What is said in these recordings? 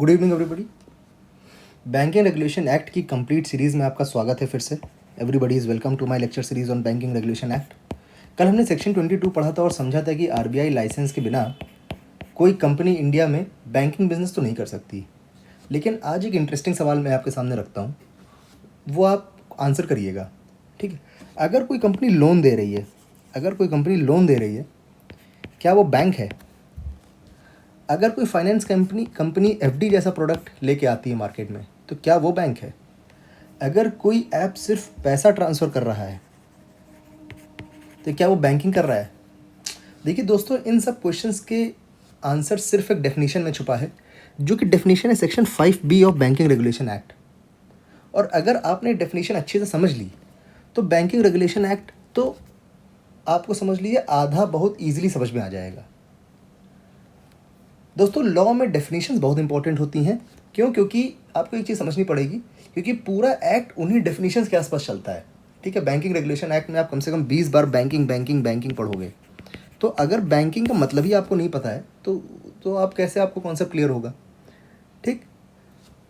Good evening everybody. Banking regulation act की complete series में आपका स्वागत है फिर से। Everybody is welcome to my lecture series on banking regulation act. कल हमने सेक्शन 22 पढ़ा था और समझा था कि आरबीआई लाइसेंस के बिना कोई कंपनी इंडिया में बैंकिंग बिजनेस तो नहीं कर सकती। लेकिन आज एक इंटरेस्टिंग सवाल मैं आपके सामने रखता हूँ, वो आप आंसर करिएगा, ठीक है। अगर कोई कंपनी लोन दे रही है, क्या वो बैंक है? अगर कोई फाइनेंस कंपनी एफडी जैसा प्रोडक्ट लेके आती है मार्केट में, तो क्या वो बैंक है? अगर कोई ऐप सिर्फ पैसा ट्रांसफ़र कर रहा है, तो क्या वो बैंकिंग कर रहा है? देखिए दोस्तों, इन सब क्वेश्चंस के आंसर सिर्फ एक डेफिनेशन में छुपा है, जो कि डेफिनेशन है section 5B of banking regulation act. और अगर आपने डेफिनेशन अच्छे से समझ ली, तो बैंकिंग रेगुलेशन एक्ट तो आपको समझ लीजिए आधा बहुत ईजिली समझ में आ जाएगा। दोस्तों, लॉ में डेफिनेशंस बहुत इंपॉर्टेंट होती हैं। क्यों? क्योंकि आपको एक चीज़ समझनी पड़ेगी, क्योंकि पूरा एक्ट उन्हीं डेफिनेशंस के आसपास चलता है, ठीक है। बैंकिंग रेगुलेशन एक्ट में आप कम से कम 20 बार बैंकिंग पढ़ोगे। तो अगर बैंकिंग का मतलब ही आपको नहीं पता है, तो आप कैसे, आपको कॉन्सेप्ट क्लियर होगा, ठीक।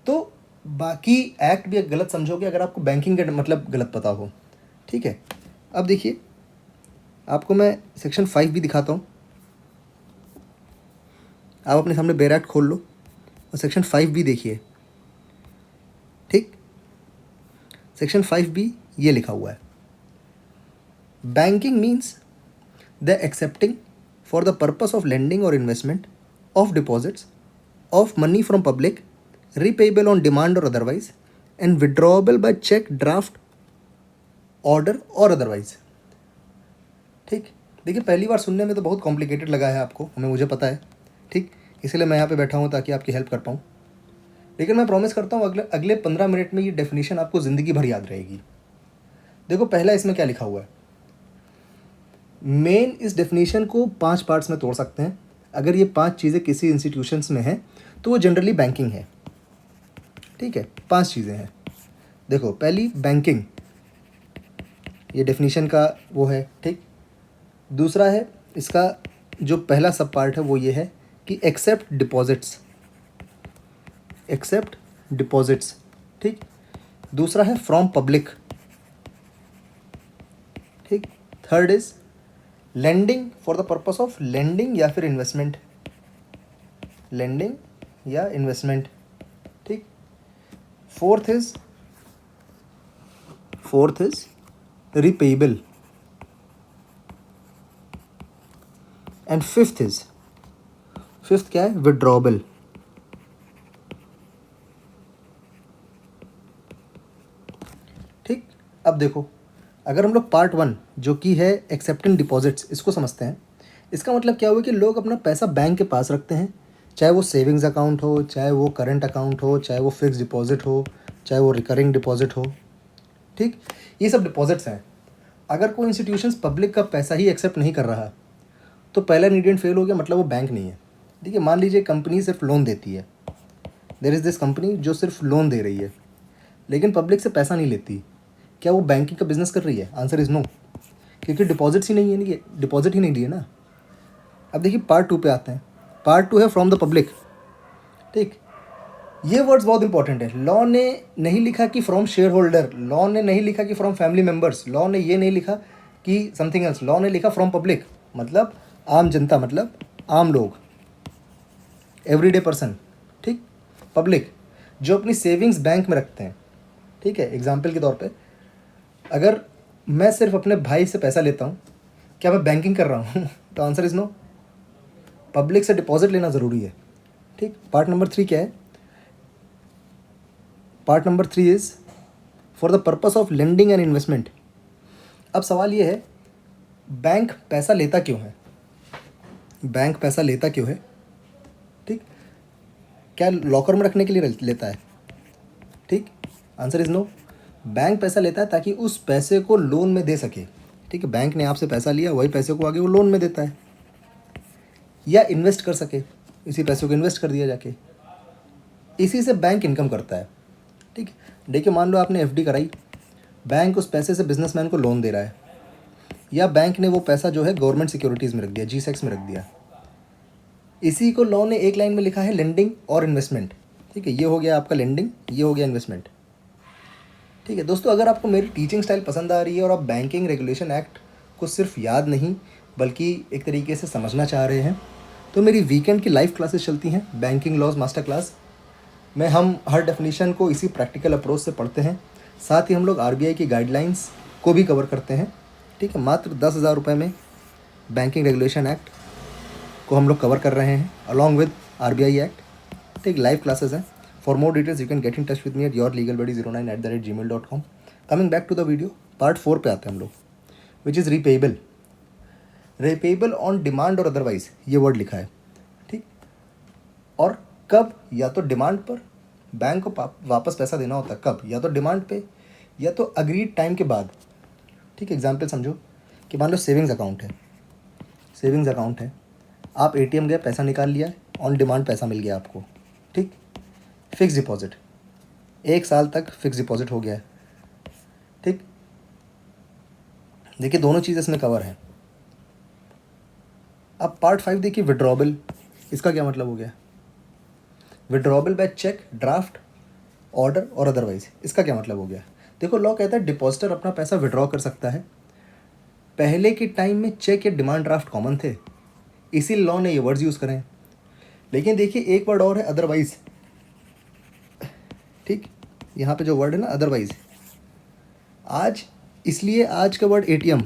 तो बाकी एक्ट भी गलत समझोगे अगर आपको बैंकिंग का मतलब गलत पता हो, ठीक है। अब देखिए, आपको मैं सेक्शन 5 भी दिखाता हूँ। आप अपने सामने बेयर एक्ट खोल लो और सेक्शन 5 भी देखिए, ठीक। सेक्शन 5B ये लिखा हुआ है, banking means the accepting for the purpose of lending और investment of deposits of money from public, repayable on demand और otherwise, and withdrawable by cheque, draft, order और अदरवाइज, ठीक। देखिए, पहली बार सुनने में तो बहुत कॉम्प्लिकेटेड लगा है आपको, मुझे पता है, ठीक। इसलिए मैं यहाँ पे बैठा हूँ ताकि आपकी हेल्प कर पाऊँ। लेकिन मैं प्रॉमिस करता हूँ अगले 15 मिनट में ये डेफिनेशन आपको ज़िंदगी भर याद रहेगी। देखो, पहला इसमें क्या लिखा हुआ है। मेन इस डेफिनेशन को 5 पार्ट्स में तोड़ सकते हैं। अगर ये 5 चीज़ें किसी इंस्टीट्यूशंस में हैं, तो वो जनरली बैंकिंग है, ठीक है। 5 चीज़ें हैं। देखो, पहली बैंकिंग, ये डेफिनेशन का वो है, ठीक। दूसरा है इसका जो पहला सब पार्ट है वो ये है कि एक्सेप्ट डिपॉजिट्स, ठीक। दूसरा है फ्रॉम पब्लिक, ठीक। Third is lending for the purpose of lending या फिर इन्वेस्टमेंट, ठीक। Fourth is repayable, and fifth क्या है? विड्रॉबल, ठीक। अब देखो, अगर हम लोग पार्ट 1 जो कि है एक्सेप्टिंग डिपॉजिट्स, इसको समझते हैं। इसका मतलब क्या हुआ कि लोग अपना पैसा बैंक के पास रखते हैं, चाहे वो सेविंग्स अकाउंट हो, चाहे वो करंट अकाउंट हो, चाहे वो फिक्स डिपॉजिट हो, चाहे वो रिकरिंग डिपॉजिट हो, ठीक। ये सब डिपॉजिट्स हैं। अगर कोई इंस्टीट्यूशंस पब्लिक का पैसा ही एक्सेप्ट नहीं कर रहा, तो पहला इंग्रेडिएंट फेल हो गया, मतलब वो बैंक नहीं है। देखिए, मान लीजिए कंपनी सिर्फ लोन देती है, देयर इज़ दिस कंपनी जो सिर्फ लोन दे रही है, लेकिन पब्लिक से पैसा नहीं लेती, क्या वो बैंकिंग का बिजनेस कर रही है? आंसर इज़ नो, क्योंकि डिपॉजिट ही नहीं लिए ना। अब देखिए, पार्ट 2 पे आते हैं। पार्ट 2 है फ्रॉम द पब्लिक, ठीक। ये वर्ड्स बहुत इंपॉर्टेंट है। लॉ ने नहीं लिखा कि फ्रॉम शेयर होल्डर, लॉ ने नहीं लिखा कि फ्रॉम फैमिली मेम्बर्स, लॉ ने ये नहीं लिखा कि समथिंग एल्स, लॉ ने लिखा फ्रॉम पब्लिक, मतलब आम जनता, मतलब आम लोग, एवरीडे पर्सन, ठीक। पब्लिक जो अपनी सेविंग्स बैंक में रखते हैं, ठीक है। एग्जाम्पल के तौर पे, अगर मैं सिर्फ अपने भाई से पैसा लेता हूँ, क्या मैं बैंकिंग कर रहा हूँ? तो आंसर इज़ नो। पब्लिक से डिपॉजिट लेना ज़रूरी है, ठीक। पार्ट नंबर 3 क्या है? Part number 3 is for the purpose of lending and investment. अब सवाल ये है, बैंक पैसा लेता क्यों है? ठीक। क्या लॉकर में रखने के लिए लेता है? ठीक। Answer is no. बैंक पैसा लेता है ताकि उस पैसे को लोन में दे सके, ठीक है। बैंक ने आपसे पैसा लिया, वही पैसे को आगे वो लोन में देता है, या इन्वेस्ट कर सके, इसी पैसे को इन्वेस्ट कर दिया जाके, इसी से बैंक इनकम करता है, ठीक है। देखिए, मान लो आपने एफडी कराई, बैंक उस पैसे से बिजनेसमैन को लोन दे रहा है, या बैंक ने वो पैसा जो है गवर्नमेंट सिक्योरिटीज़ में रख दिया, G-Secs में रख दिया। इसी को लॉ ने एक लाइन में लिखा है लेंडिंग और इन्वेस्टमेंट, ठीक है, ये हो गया आपका लेंडिंग, ये हो गया इन्वेस्टमेंट। ठीक है दोस्तों, अगर आपको मेरी टीचिंग स्टाइल पसंद आ रही है और आप बैंकिंग रेगुलेशन एक्ट को सिर्फ याद नहीं बल्कि एक तरीके से समझना चाह रहे हैं, तो मेरी वीकेंड की लाइव क्लासेस चलती हैं, बैंकिंग लॉज मास्टर क्लास में हम हर डेफिनेशन को इसी प्रैक्टिकल अप्रोच से पढ़ते हैं। साथ ही हम लोग आरबीआई की गाइडलाइंस को भी कवर करते हैं। ठीक है, मात्र 10,000 रुपये में बैंकिंग रेगुलेशन एक्ट को हम लोग कवर कर रहे हैं अलॉन्ग विद आरबीआई एक्ट। ठीक, लाइव क्लासेस हैं। For more details you can get in touch with me at yourlegalbuddy09@gmail.com। Coming back to the video, part 4 पे आते हैं हम लोग, which is repayable. Repayable on demand और अदरवाइज, ये word लिखा है। ठीक, और कब, या तो डिमांड पर बैंक को वापस पैसा देना होता है, कब, या तो डिमांड पे या तो अग्रीड टाइम के बाद। ठीक, एग्जाम्पल समझो कि मान लो सेविंग्स अकाउंट है, सेविंग्स अकाउंट है, आप एटीएम गए, पैसा निकाल लिया, ऑन डिमांड पैसा मिल गया आपको। ठीक, फिक्स डिपॉजिट, 1 साल तक फिक्स डिपॉजिट हो गया है। ठीक, देखिए दोनों चीज़ इसमें कवर है। अब पार्ट 5 देखिए, विड्रॉबल, इसका क्या मतलब हो गया? विड्रॉबल बाय चेक, ड्राफ्ट, ऑर्डर और अदरवाइज, इसका क्या मतलब हो गया? देखो, लॉ कहता है डिपॉजिटर अपना पैसा विड्रॉ कर सकता है। पहले के टाइम में चेक या डिमांड ड्राफ्ट कॉमन थे, इसी लॉ ने ये वर्ड्स यूज़ करें। लेकिन देखिए एक वर्ड और है, अदरवाइज। ठीक, यहाँ पे जो वर्ड है ना अदरवाइज, आज इसलिए आज का वर्ड एटीएम,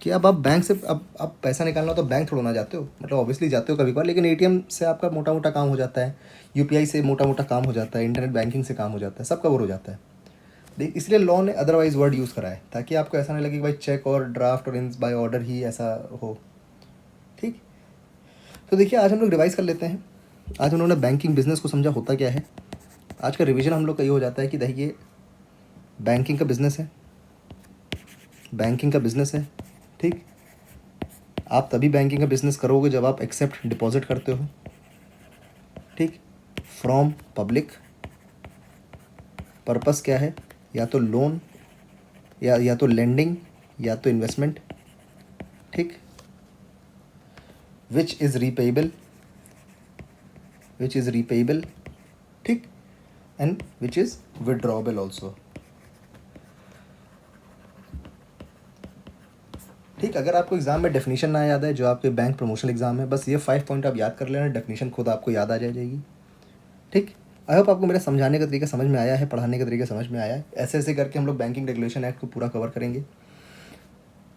कि अब आप बैंक से अब पैसा निकालना हो तो बैंक थोड़ा ना जाते हो, मतलब ऑब्वियसली जाते हो कभी कभार, लेकिन एटीएम से आपका मोटा मोटा काम हो जाता है, यूपीआई से मोटा मोटा काम हो जाता है, इंटरनेट बैंकिंग से काम हो जाता है, सब कवर हो जाता है। देख, इसलिए लॉ ने अदरवाइज वर्ड यूज़ करा है, ताकि आपको ऐसा नहीं लगे कि भाई चेक और ड्राफ्ट और इन बाय ऑर्डर ही ऐसा हो। ठीक, तो देखिए आज हम लोग रिवाइज कर लेते हैं। आज हम लोगों ने बैंकिंग बिजनेस को समझा होता क्या है। आज का रिवीजन हम लोग का ये हो जाता है कि देखिए बैंकिंग का बिज़नेस है, बैंकिंग का बिज़नेस है। ठीक, आप तभी बैंकिंग का बिज़नेस करोगे जब आप एक्सेप्ट डिपॉजिट करते हो। ठीक, फ्रॉम पब्लिक, पर्पस क्या है, या तो लोन या तो लेंडिंग या तो इन्वेस्टमेंट। ठीक, विच is repayable, which is repayable. ठीक, एंड विच इज़ विड्रॉबल ऑल्सो। ठीक, अगर आपको एग्जाम में डेफिनेशन ना याद है, जो आपके बैंक प्रमोशनल एग्जाम है, बस ये 5 पॉइंट आप याद कर लेना, डेफिनेशन खुद आपको याद आ जाएगी। ठीक, आई होप आपको मेरा समझाने का तरीका समझ में आया है, पढ़ाने का तरीका समझ में आया है। ऐसे ऐसे करके हम लोग बैंकिंग रेगुलेशन एक्ट को पूरा कवर करेंगे।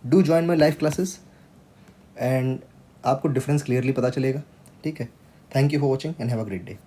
Do join my live classes and आपको डिफरेंस क्लियरली पता चलेगा। ठीक है, thank you for watching and have a great day.